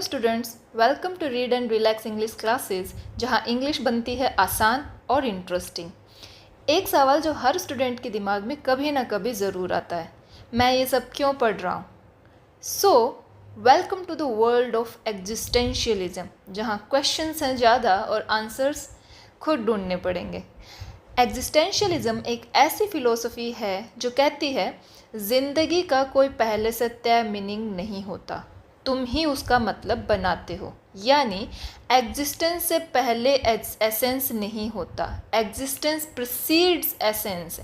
Students, welcome to read and relax English classes, जहां English बनती है आसान और इंटरेस्टिंग। एक सवाल जो हर स्टूडेंट के दिमाग में कभी ना कभी ज़रूर आता है, मैं ये सब क्यों पढ़ रहा हूँ। So welcome to the world of existentialism, जहाँ क्वेश्चंस हैं ज़्यादा और आंसर्स खुद ढूंढने पड़ेंगे। एग्जिस्टेंशियलिज्म एक ऐसी फ़िलोसफी है जो कहती है ज़िंदगी का कोई पहले से तय मीनिंग नहीं होता, तुम ही उसका मतलब बनाते हो। यानी एग्जिस्टेंस से पहले एसेंस नहीं होता, एग्जिस्टेंस प्रीसीड्स एसेंस।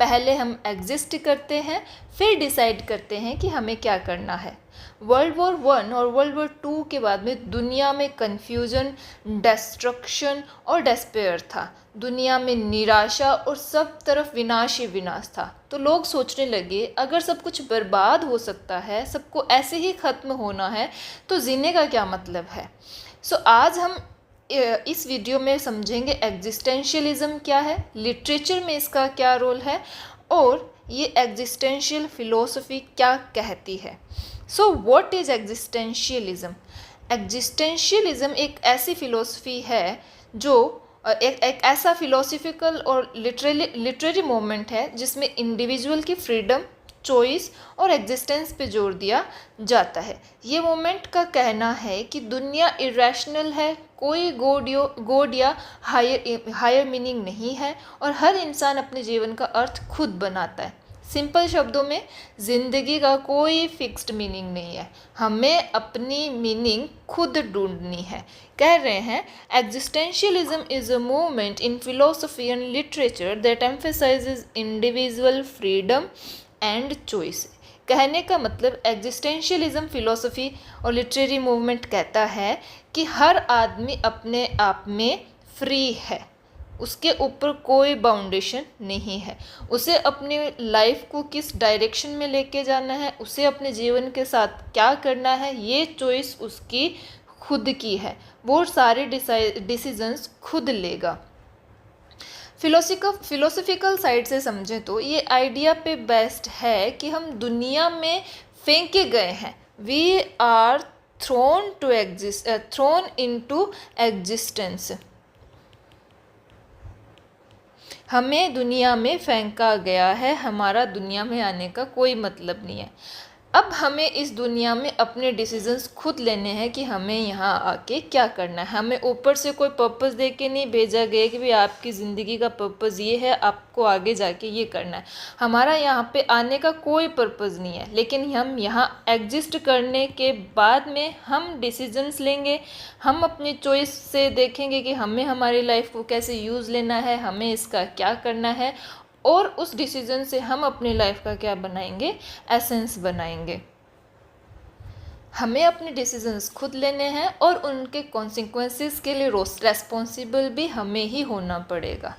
पहले हम एग्जिस्ट करते हैं, फिर डिसाइड करते हैं कि हमें क्या करना है। वर्ल्ड वॉर 1 और वर्ल्ड वॉर 2 के बाद में दुनिया में कन्फ्यूजन, डिस्ट्रक्शन और डेस्पेयर था। दुनिया में निराशा और सब तरफ विनाश ही विनाश था। तो लोग सोचने लगे अगर सब कुछ बर्बाद हो सकता है, सबको ऐसे ही ख़त्म होना है, तो जीने का क्या मतलब है। आज हम इस वीडियो में समझेंगे एग्जिस्टेंशियलिज्म क्या है, लिटरेचर में इसका क्या रोल है और ये एग्जिस्टेंशियल फिलोसफी क्या कहती है। What is existentialism? एग्जिस्टेंशियलिज्म एक ऐसी फिलोसफी है जो एक ऐसा फिलोसफिकल और लिटरेरी मोमेंट है जिसमें इंडिविजुअल की फ्रीडम, चॉइस और एग्जिस्टेंस पे जोर दिया जाता है। ये मोमेंट का कहना है कि दुनिया इरेशनल है, कोई गॉड या हायर मीनिंग नहीं है और हर इंसान अपने जीवन का अर्थ खुद बनाता है। सिंपल शब्दों में, ज़िंदगी का कोई फिक्स्ड मीनिंग नहीं है, हमें अपनी मीनिंग खुद ढूंढनी है। कह रहे हैं existentialism is a movement in philosophy and literature that emphasises individual freedom and choice. कहने का मतलब एग्जिस्टेंशियलिज्म फिलोसफी और लिटरेरी मूवमेंट कहता है कि हर आदमी अपने आप में फ्री है, उसके ऊपर कोई बाउंडेशन नहीं है। उसे अपनी लाइफ को किस डायरेक्शन में लेके जाना है, उसे अपने जीवन के साथ क्या करना है, ये चॉइस उसकी खुद की है। वो सारे डिसीजंस खुद लेगा। फिलोसफिकल साइड से समझें तो ये आइडिया पे बेस्ड है कि हम दुनिया में फेंके गए हैं। We are thrown into existence. हमें दुनिया में फेंका गया है, हमारा दुनिया में आने का कोई मतलब नहीं है। अब हमें इस दुनिया में अपने डिसीजंस खुद लेने हैं कि हमें यहाँ आके क्या करना है। हमें ऊपर से कोई पर्पस दे के नहीं भेजा गया कि भाई आपकी ज़िंदगी का पर्पस ये है, आपको आगे जाके ये करना है। हमारा यहाँ पे आने का कोई पर्पस नहीं है, लेकिन हम यहाँ एग्जिस्ट करने के बाद में हम डिसीजंस लेंगे। हम अपनी चॉइस से देखेंगे कि हमें हमारी लाइफ को कैसे यूज़ लेना है, हमें इसका क्या करना है और उस डिसीजन से हम अपनी लाइफ का क्या बनाएंगे, एसेंस बनाएंगे। हमें अपने डिसीजंस खुद लेने हैं और उनके कॉन्सिक्वेंसेस के लिए रेस्पॉन्सिबल भी हमें ही होना पड़ेगा।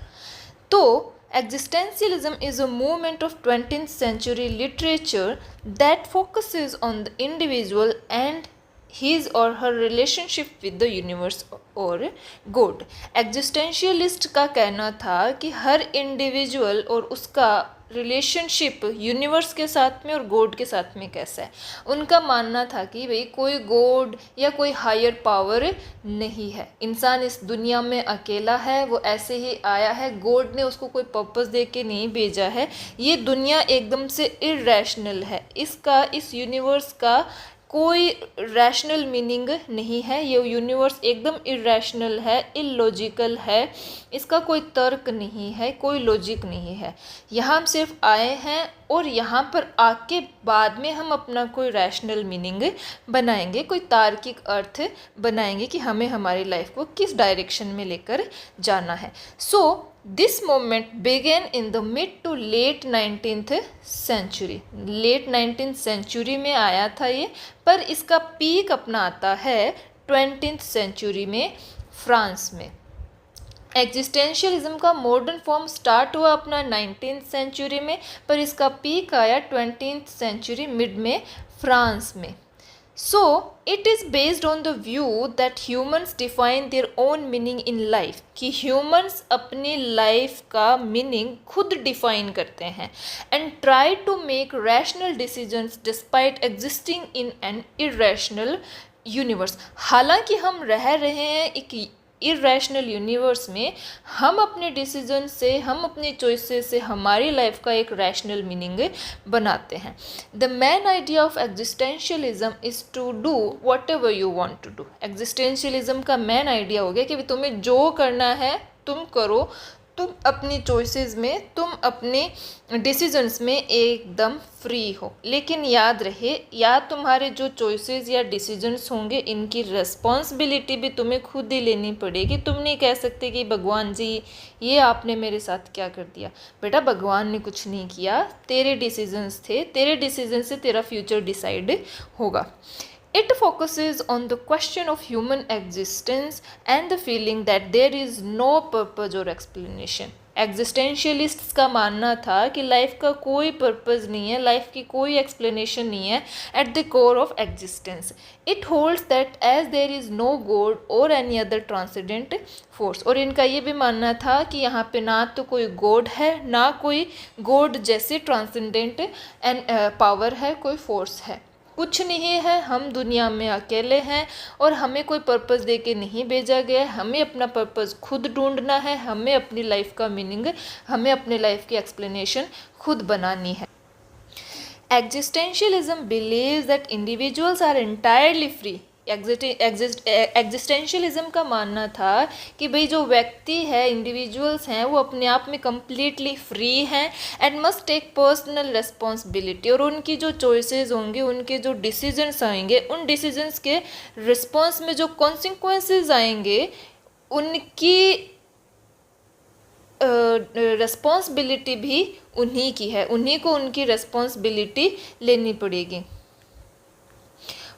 तो existentialism is a movement of 20th century literature that focuses on the individual and his or her relationship with the universe और गॉड। एग्जिस्टेंशियलिस्ट का कहना था कि हर इंडिविजुअल और उसका रिलेशनशिप यूनिवर्स के साथ में और गॉड के साथ में कैसा है। उनका मानना था कि भाई कोई गॉड या कोई हायर पावर नहीं है, इंसान इस दुनिया में अकेला है, वो ऐसे ही आया है, गॉड ने उसको कोई पर्पस दे के नहीं भेजा है। ये दुनिया एकदम से इरेशनल है, इस यूनिवर्स का कोई रैशनल मीनिंग नहीं है। ये यूनिवर्स एकदम इरेशनल है, इलॉजिकल है, इसका कोई तर्क नहीं है, कोई लॉजिक नहीं है। यहाँ हम सिर्फ आए हैं और यहाँ पर आके बाद में हम अपना कोई रैशनल मीनिंग बनाएंगे, कोई तार्किक अर्थ बनाएंगे कि हमें हमारी लाइफ को किस डायरेक्शन में लेकर जाना है। This moment begin in the mid to late 19th century। Late 19th century में आया था ये, पर इसका पीक अपना आता है 20th century में, फ्रांस में। एग्जिस्टेंशियलिज्म का मॉडर्न फॉर्म स्टार्ट हुआ अपना 19th century में, पर इसका पीक आया 20th century मिड में, फ्रांस में। It is based on the view that humans define their own meaning in life, कि humans अपनी life का meaning खुद define करते हैं and try to make rational decisions despite existing in an irrational universe. हालांकि हम रह रहे हैं एक इरेशनल यूनिवर्स में, हम अपने डिसीजन से, हम अपनी चॉइसेस से हमारी लाइफ का एक रैशनल मीनिंग बनाते हैं। The main idea of existentialism is to do whatever you want to do. Existentialism का मेन आइडिया हो गया कि तुम्हें जो करना है तुम करो, तुम अपनी चॉइसेस में, तुम अपने डिसीजंस में एकदम फ्री हो। लेकिन याद रहे, या तुम्हारे जो चॉइसेस या डिसीजंस होंगे इनकी रिस्पॉन्सिबिलिटी भी तुम्हें खुद ही लेनी पड़ेगी। तुम नहीं कह सकते कि भगवान जी ये आपने मेरे साथ क्या कर दिया। बेटा भगवान ने कुछ नहीं किया, तेरे डिसीजंस थे, तेरे डिसीजन से तेरा फ्यूचर डिसाइड होगा। It focuses on the question of human existence and the feeling that there is no purpose or explanation. एग्जिस्टेंशियलिस्ट्स का मानना था कि लाइफ का कोई पर्पज़ नहीं है, लाइफ की कोई एक्सप्लेनेशन नहीं है at the core of existence. It holds that as there is no God और एनी अदर ट्रांसेंडेंट फोर्स। और इनका ये भी मानना था कि यहाँ पे ना तो कोई गॉड है, ना कोई गॉड जैसे ट्रांसेंडेंट एंड पावर है, कोई फोर्स है, कुछ नहीं है। हम दुनिया में अकेले हैं और हमें कोई पर्पज़ दे के नहीं भेजा गया है। हमें अपना पर्पज़ खुद ढूंढना है, हमें अपनी लाइफ का मीनिंग, हमें अपनी लाइफ की एक्सप्लेनेशन खुद बनानी है। Existentialism believes that individuals are entirely free. Existentialism का मानना था कि भाई जो व्यक्ति है, इंडिविजुअल्स हैं, वो अपने आप में कम्प्लीटली फ्री हैं and must take personal responsibility. और उनकी जो चॉइसेस होंगे, उनके जो डिसीजंस आएंगे, उन डिसीजंस के रिस्पॉन्स में जो कॉन्सिक्वेंसेस आएंगे उनकी रिस्पॉन्सिबिलिटी भी उन्हीं की है, उन्हीं को उनकी रिस्पॉन्सिबिलिटी लेनी पड़ेगी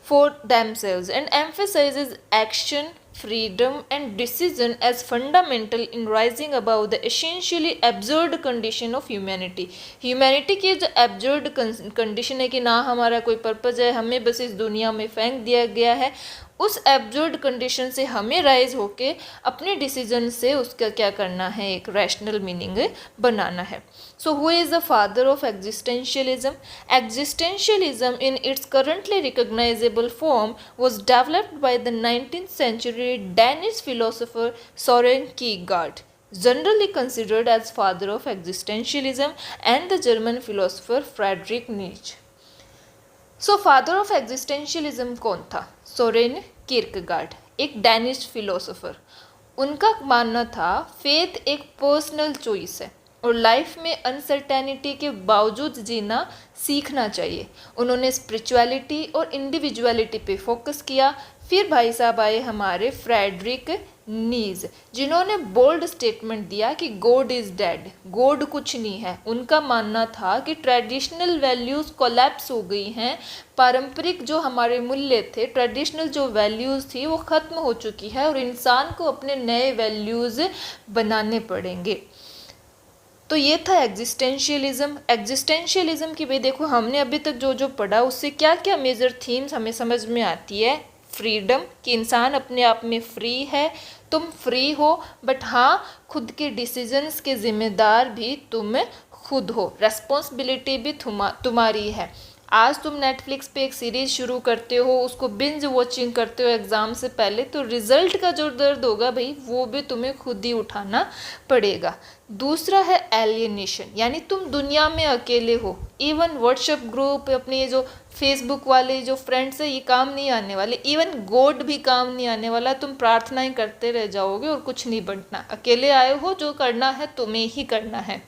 for themselves, and emphasizes action, freedom and decision as fundamental in rising above the essentially absurd condition of humanity. Humanity की जो absurd condition है कि ना हमारा कोई पर्पज़ है, हमें बस इस दुनिया में फेंक दिया गया है, उस एब्जर्ड कंडीशन से हमें राइज होके अपने डिसीजन से उसका क्या करना है, एक रैशनल मीनिंग बनाना है। So who is the father of existentialism? Existentialism in its currently recognizable form was developed by the 19th century Danish philosopher Søren Kierkegaard, generally considered as father of existentialism, and the German philosopher Friedrich Nietzsche. So father of existentialism कौन था? Soren Kierkegaard, एक Danish philosopher. उनका मानना था faith एक personal choice है और life में अनसर्टेनिटी के बावजूद जीना सीखना चाहिए। उन्होंने स्पिरिचुअलिटी और इंडिविजुअलिटी पे फोकस किया। फिर भाई साहब आए हमारे फ्रेडरिक नीज, जिन्होंने बोल्ड स्टेटमेंट दिया कि गॉड इज़ डेड, गॉड कुछ नहीं है। उनका मानना था कि ट्रेडिशनल वैल्यूज़ कोलैप्स हो गई हैं, पारंपरिक जो हमारे मूल्य थे, ट्रेडिशनल जो वैल्यूज़ थी वो ख़त्म हो चुकी है और इंसान को अपने नए वैल्यूज़ बनाने पड़ेंगे। तो ये था एग्जिस्टेंशियलिज्म। एग्जिस्टेंशियलिज्म की भाई देखो, हमने अभी तक जो जो पढ़ा उससे क्या क्या मेजर थीम्स हमें समझ में आती है। फ्रीडम, कि इंसान अपने आप में फ्री है, तुम फ्री हो, बट हाँ खुद के डिसीजंस के ज़िम्मेदार भी तुम खुद हो, रेस्पॉन्सिबिलिटी भी तुम्हारी है। आज तुम नेटफ्लिक्स पे एक सीरीज़ शुरू करते हो, उसको बिंज वॉचिंग करते हो एग्ज़ाम से पहले, तो रिज़ल्ट का जो दर्द होगा भाई वो भी तुम्हें खुद ही उठाना पड़ेगा। दूसरा है एलियनेशन, यानी तुम दुनिया में अकेले हो। इवन व्हाट्सएप ग्रुप, अपने ये जो फेसबुक वाले जो फ्रेंड्स है, ये काम नहीं आने वाले। इवन गॉड भी काम नहीं आने वाला। तुम प्रार्थनाएं करते रह जाओगे और कुछ नहीं बनना। अकेले आए हो, जो करना है तुम्हें ही करना है।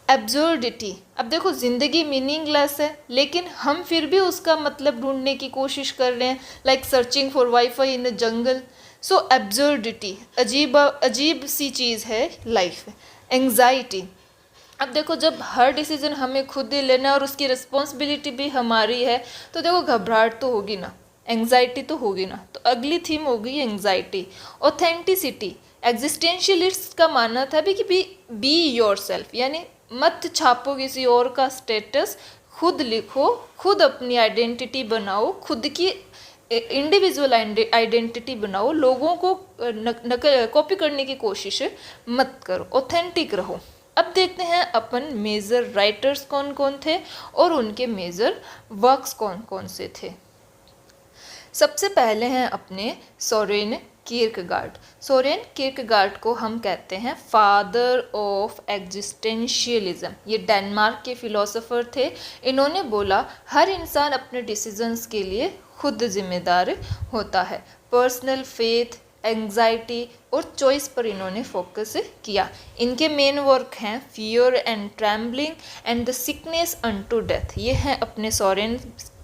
एब्सर्डिटी, अब देखो ज़िंदगी मीनिंगलेस है लेकिन हम फिर भी उसका मतलब ढूंढने की कोशिश कर रहे हैं, like searching for wifi in a jungle. So absurdity, अजीब सी चीज़ है लाइफ। एंग्जाइटी, अब देखो जब हर डिसीज़न हमें खुद ही लेना है और उसकी रिस्पॉन्सिबिलिटी भी हमारी है, तो देखो घबराहट तो होगी ना, एंग्जाइटी तो होगी ना। तो अगली थीम होगी एंग्जाइटी। ऑथेंटिसिटी, एग्जिस्टेंशियलिस्ट का मानना था भी कि बी योर सेल्फ, यानी मत छापो किसी और का स्टेटस, खुद लिखो, खुद अपनी आइडेंटिटी बनाओ, खुद की इंडिविजुअल आइडेंटिटी बनाओ, लोगों को कॉपी करने की कोशिश मत करो, ऑथेंटिक रहो। अब देखते हैं अपन मेजर राइटर्स कौन कौन थे और उनके मेजर वर्क्स कौन कौन से थे। सबसे पहले हैं अपने सोरेन कीर्कगार्ड। सोरेन कीर्कगार्ड को हम कहते हैं फादर ऑफ एग्जिस्टेंशियलिज्म। ये डेनमार्क के फिलोसोफर थे। इन्होंने बोला हर इंसान अपने डिसीजंस के लिए खुद जिम्मेदार होता है। पर्सनल फेथ, एंग्जाइटी और चॉइस पर इन्होंने फोकस किया। इनके मेन वर्क हैं fear and trembling and the sickness unto death. ये हैं अपने सोरेन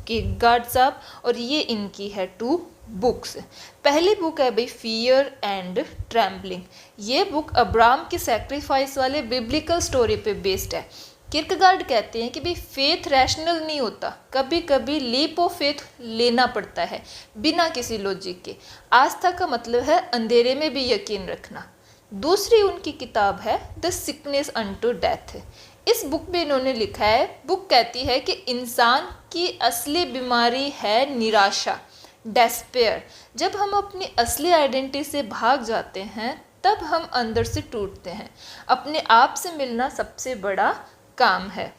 कीर्कगार्ड साहब और ये इनकी है 2 बुक्स। पहली बुक है भाई फियर एंड ट्रैम्बलिंग। ये बुक अब्राहम की सैक्रिफाइस वाले बिब्लिकल स्टोरी पे बेस्ड है। किर्कगार्ड कहते हैं कि भाई फेथ रैशनल नहीं होता, कभी कभी लीप ऑफ फेथ लेना पड़ता है बिना किसी लॉजिक के। आस्था का मतलब है अंधेरे में भी यकीन रखना। दूसरी उनकी किताब है द सिकनेस अनटू डेथ। इस बुक में इन्होंने लिखा है, बुक कहती है कि इंसान की असली बीमारी है निराशा, डेस्पेयर। जब हम अपनी असली आइडेंटिटी से भाग जाते हैं तब हम अंदर से टूटते हैं। अपने आप से मिलना सबसे बड़ा काम है।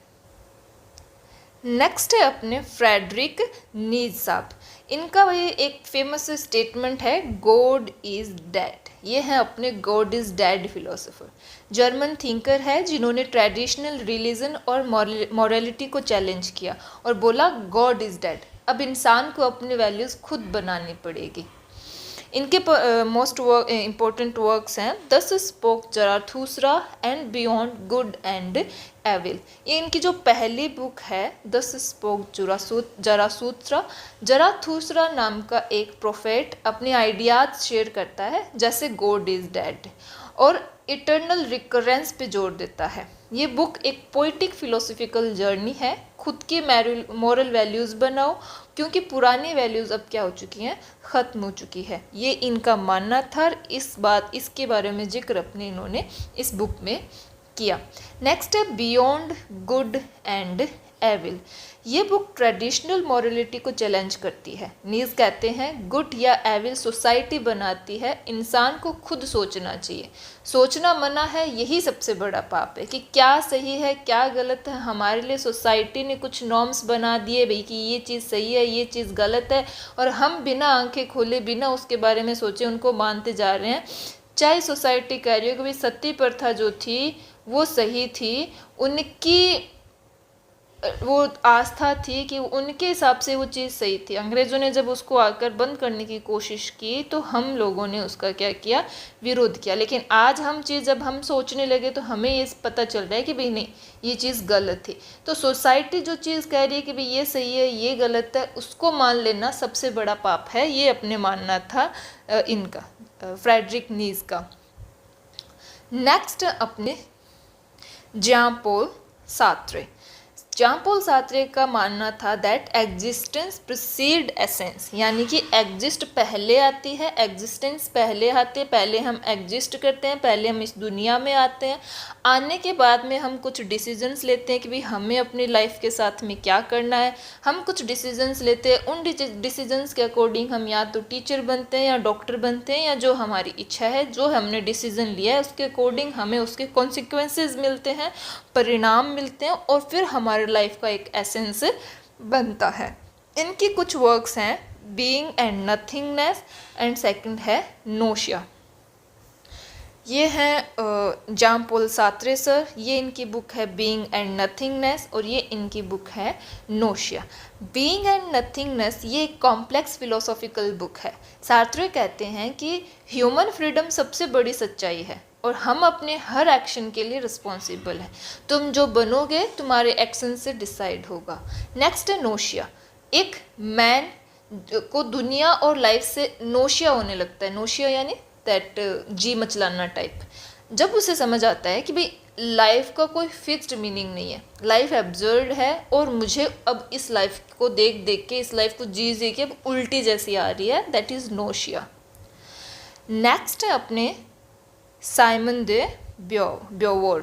नेक्स्ट है अपने फ्रेडरिक नीज साहब। इनका वही एक फेमस स्टेटमेंट है गॉड इज डेड। ये है अपने God is dead philosopher. German thinker है जिन्होंने ट्रेडिशनल रिलीजन और मॉरलिटी को चैलेंज किया और बोला गॉड इज डेड, अब इंसान को अपनी वैल्यूज़ खुद बनानी पड़ेगी। इनके मोस्ट इम्पोर्टेंट वर्क्स हैं thus spoke Zarathustra and beyond good and evil. ये इनकी जो पहली बुक है दस स्पोक जरासूत्रा। जराथूसरा नाम का एक प्रोफेट अपने आइडियाज शेयर करता है जैसे गॉड इज डेड और इटर्नल रिकरेंस पे जोर देता है। ये बुक एक पोइटिक फिलोसफिकल जर्नी है। खुद की मॉरल वैल्यूज़ बनाओ क्योंकि पुरानी वैल्यूज़ अब क्या हो चुकी हैं, ख़त्म हो चुकी है। ये इनका मानना था। इसके बारे में जिक्र अपने इन्होंने इस बुक में किया। नेक्स्ट है बियॉन्ड गुड एंड एविल। ये बुक ट्रेडिशनल मॉरलिटी को चैलेंज करती है। नीज कहते हैं गुड या एविल सोसाइटी बनाती है, इंसान को खुद सोचना चाहिए। सोचना मना है, यही सबसे बड़ा पाप है कि क्या सही है क्या गलत है। हमारे लिए सोसाइटी ने कुछ नॉर्म्स बना दिए भाई कि ये चीज़ सही है ये चीज़ गलत है और हम बिना आंखें खोले बिना उसके बारे में सोचे उनको मानते जा रहे हैं। चाहे सोसाइटी कह रही हो कि भाई सती प्रथा जो थी वो सही थी, उनकी वो आस्था थी कि उनके हिसाब से वो चीज़ सही थी। अंग्रेज़ों ने जब उसको आकर बंद करने की कोशिश की तो हम लोगों ने उसका क्या किया, विरोध किया। लेकिन आज जब हम सोचने लगे तो हमें ये पता चल रहा है कि भाई नहीं ये चीज़ गलत थी। तो सोसाइटी जो चीज़ कह रही है कि भाई ये सही है ये गलत है, उसको मान लेना सबसे बड़ा पाप है। ये अपने मानना था इनका फ्रेडरिक नीज का। नेक्स्ट अपने जॉन पॉल सार्त्रे। जॉन पॉल सार्त्रे का मानना था दैट एग्जिस्टेंस प्रीसीड एसेंस, यानी कि एग्जिस्ट पहले आती है, एग्जिस्टेंस पहले आती है। पहले हम एग्जिस्ट करते हैं, पहले हम इस दुनिया में आते हैं। आने के बाद में हम कुछ डिसीजंस लेते हैं कि भाई हमें अपनी लाइफ के साथ में क्या करना है। हम कुछ डिसीजंस लेते हैं, उन डिसीजंस के अकॉर्डिंग हम या तो टीचर बनते हैं या डॉक्टर बनते हैं, या जो हमारी इच्छा है जो हमने डिसीजन लिया है उसके अकॉर्डिंग हमें उसके कॉन्सिक्वेंसेस मिलते हैं, परिणाम मिलते हैं और फिर हमारे लाइफ का एक एसेंस बनता है। इनकी कुछ वर्क्स हैं being and nothingness and second है नोशिया। ये हैं जॉन पॉल सार्त्रे सर। ये इनकी बुक है बीइंग एंड नथिंगनेस और ये इनकी बुक है नोशिया। बीइंग एंड नथिंगनेस ये एक कॉम्प्लेक्स फिलोसॉफिकल बुक है। सार्त्रे कहते हैं कि ह्यूमन फ्रीडम सबसे बड़ी सच्चाई है और हम अपने हर एक्शन के लिए रिस्पॉन्सिबल हैं। तुम जो बनोगे तुम्हारे एक्शन से डिसाइड होगा। नेक्स्ट है नोशिया। एक मैन को दुनिया और लाइफ से नोशिया होने लगता है। नोशिया यानी दैट जी मचलाना टाइप। जब उसे समझ आता है कि भाई लाइफ का कोई फिक्स्ड मीनिंग नहीं है, लाइफ एब्सर्ड है और मुझे अब इस लाइफ को देख देख के इस लाइफ को जी के अब उल्टी जैसी आ रही है, दैट इज़ नोशिया। नेक्स्ट है अपने साइमन दे ब्यूवोर।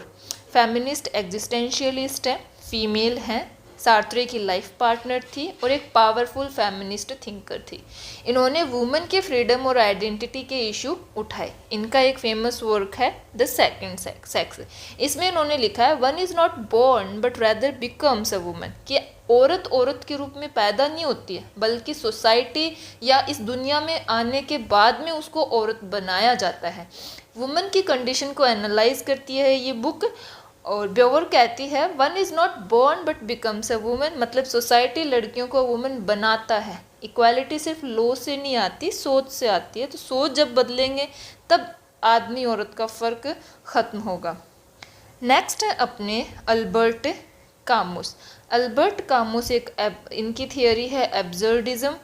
फेमिनिस्ट एग्जिस्टेंशियलिस्ट है, फीमेल हैं, सार्त्रे की लाइफ पार्टनर थी और एक पावरफुल फेमिनिस्ट थिंकर थी। इन्होंने वुमेन के फ्रीडम और आइडेंटिटी के इशू उठाए। इनका एक फेमस वर्क है द सेकंड सेक्स। इसमें इन्होंने लिखा है one is not born but rather becomes a woman, कि औरत औरत के रूप में पैदा नहीं होती है, बल्कि सोसाइटी या इस दुनिया में आने के बाद में उसको औरत बनाया जाता है। वुमेन की कंडीशन को एनालाइज करती है ये बुक। और ब्योवर कहती है one is not born but becomes a woman, मतलब सोसाइटी लड़कियों को वुमेन बनाता है। इक्वालिटी सिर्फ लॉ से नहीं आती, सोच से आती है। तो सोच जब बदलेंगे तब आदमी औरत का फ़र्क ख़त्म होगा। नेक्स्ट है अपने अल्बर्ट कामुस। अल्बर्ट कामुस इनकी थियोरी है एब्सर्डिज्म।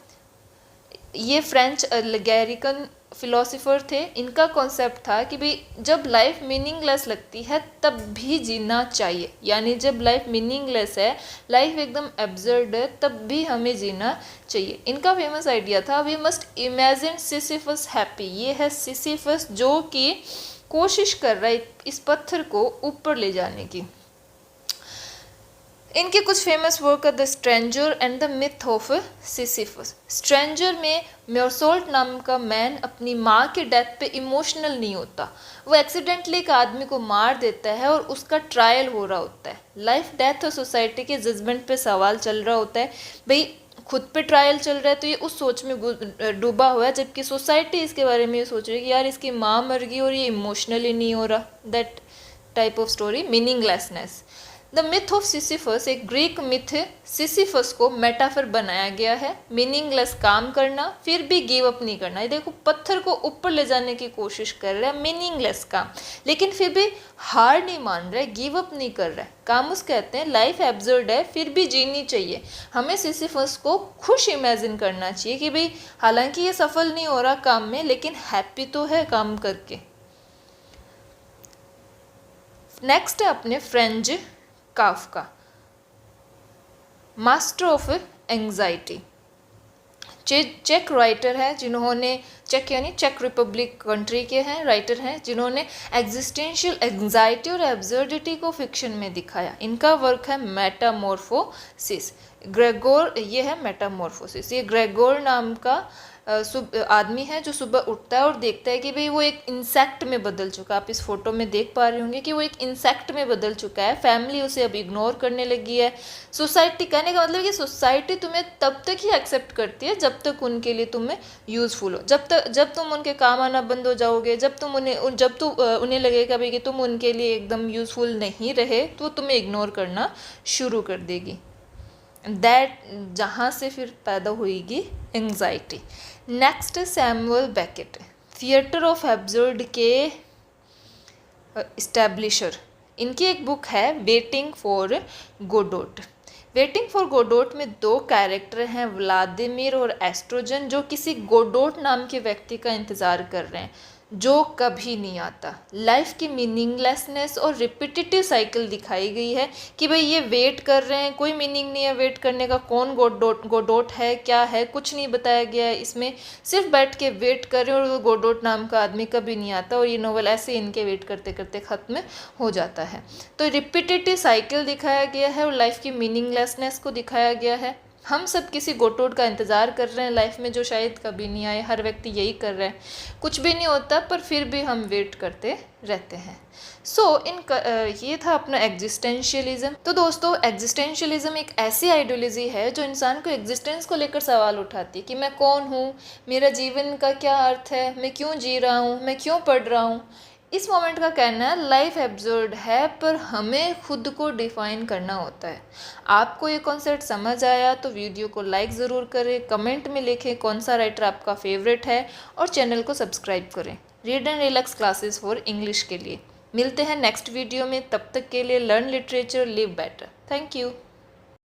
ये फ्रेंच अल्गेरिकन फिलोसोफर थे। इनका कॉन्सेप्ट था कि भाई जब लाइफ मीनिंगलेस लगती है तब भी जीना चाहिए, यानी जब लाइफ मीनिंगलेस है, लाइफ एकदम एब्सर्ड है, तब भी हमें जीना चाहिए। इनका फेमस आइडिया था we must imagine Sisyphus happy. ये है सिसिफस जो कि कोशिश कर रहा है इस पत्थर को ऊपर ले जाने की। इनके कुछ फेमस वर्क है the stranger and the myth of Sisyphus. Stranger में म्योरसोल्ट नाम का मैन अपनी माँ के डेथ पे इमोशनल नहीं होता। वो एक्सीडेंटली एक आदमी को मार देता है और उसका ट्रायल हो रहा होता है। लाइफ डेथ और सोसाइटी के जजमेंट पे सवाल चल रहा होता है। भाई खुद पे ट्रायल चल रहा है तो ये उस सोच में डूबा हुआ है, जबकि सोसाइटी इसके बारे में ये सोच रही है कि यार इसकी माँ मर गई और ये इमोशनली नहीं हो रहा। That type of story, meaninglessness. The myth of Sisyphus एक ग्रीक मिथ है। सिसिफस को मेटाफर बनाया गया है, मीनिंगलेस काम करना फिर भी गिव अप नहीं करना। ये देखो पत्थर को ऊपर ले जाने की कोशिश कर रहा है, मीनिंगलेस काम, लेकिन फिर भी हार नहीं मान रहा है, गिव अप नहीं कर रहा है। कामुस कहते हैं लाइफ एब्सर्ड है फिर भी जीनी चाहिए। हमें सिसिफस को खुश इमेजिन करना चाहिए कि भाई हालांकि ये सफल नहीं हो रहा काम में, लेकिन हैप्पी तो है काम करके। नेक्स्ट है अपने Franz Kafka, master of anxiety. चेक राइटर है जिन्होंने, चेक यानी चेक रिपब्लिक कंट्री के हैं, राइटर हैं जिन्होंने एग्जिस्टेंशियल एंजाइटी और एब्सर्डिटी को फिक्शन में दिखाया। इनका वर्क है मेटामॉर्फोसिस। ग्रेगोर, ये है मेटामॉर्फोसिस। ये ग्रेगोर नाम का आदमी है जो सुबह उठता है और देखता है कि भाई वो एक इंसेक्ट में बदल चुका है। आप इस फोटो में देख पा रहे होंगे कि वो एक इंसेक्ट में बदल चुका है। फैमिली उसे अब इग्नोर करने लगी है। सोसाइटी, कहने का मतलब कि सोसाइटी तुम्हें तब तक ही एक्सेप्ट करती है जब तक उनके लिए तुम्हें यूज़फुल हो। जब तुम उनके काम आना बंद हो जाओगे, जब उन्हें लगेगा भाई कि तुम उनके लिए एकदम यूज़फुल नहीं रहे, तो तुम्हें इग्नोर करना शुरू कर देगी। दैट जहाँ से फिर पैदा होएगी anxiety. Next Samuel Beckett, theatre of absurd के इस्टेब्लिशर। इनकी एक बुक है waiting for Godot. Waiting for Godot में दो कैरेक्टर हैं, व्लादिमीर और एस्ट्रोजन, जो किसी गोडोट नाम के व्यक्ति का इंतज़ार कर रहे हैं जो कभी नहीं आता। लाइफ की मीनिंगलेसनेस और रिपीटेटिव साइकिल दिखाई गई है कि भाई ये वेट कर रहे हैं, कोई मीनिंग नहीं है वेट करने का, कौन गोडोट है, क्या है, कुछ नहीं बताया गया है इसमें। सिर्फ बैठ के वेट कर रहे हैं और वो गोडोट नाम का आदमी कभी नहीं आता और ये नोवेल ऐसे इनके वेट करते करते ख़त्म हो जाता है। तो रिपीटेटिव साइकिल दिखाया गया है और लाइफ की मीनिंगलेसनेस को दिखाया गया है। हम सब किसी गोटोट का इंतज़ार कर रहे हैं लाइफ में जो शायद कभी नहीं आए। हर व्यक्ति यही कर रहा है, कुछ भी नहीं होता पर फिर भी हम वेट करते रहते हैं। ये था अपना एग्जिस्टेंशियलिज्म। तो दोस्तों एग्जिस्टेंशियलिज्म एक ऐसी आइडियोलॉजी है जो इंसान को एग्जिस्टेंस को लेकर सवाल उठाती है कि मैं कौन हूँ, मेरा जीवन का क्या अर्थ है, मैं क्यों जी रहा हूँ, मैं क्यों पढ़ रहा हूँ। इस मोमेंट का कहना है लाइफ एब्सर्ड है पर हमें खुद को डिफाइन करना होता है। आपको ये कॉन्सेप्ट समझ आया तो वीडियो को लाइक ज़रूर करें, कमेंट में लिखें कौन सा राइटर आपका फेवरेट है और चैनल को सब्सक्राइब करें read and relax classes for English के लिए। मिलते हैं नेक्स्ट वीडियो में, तब तक के लिए learn literature, live better. Thank you.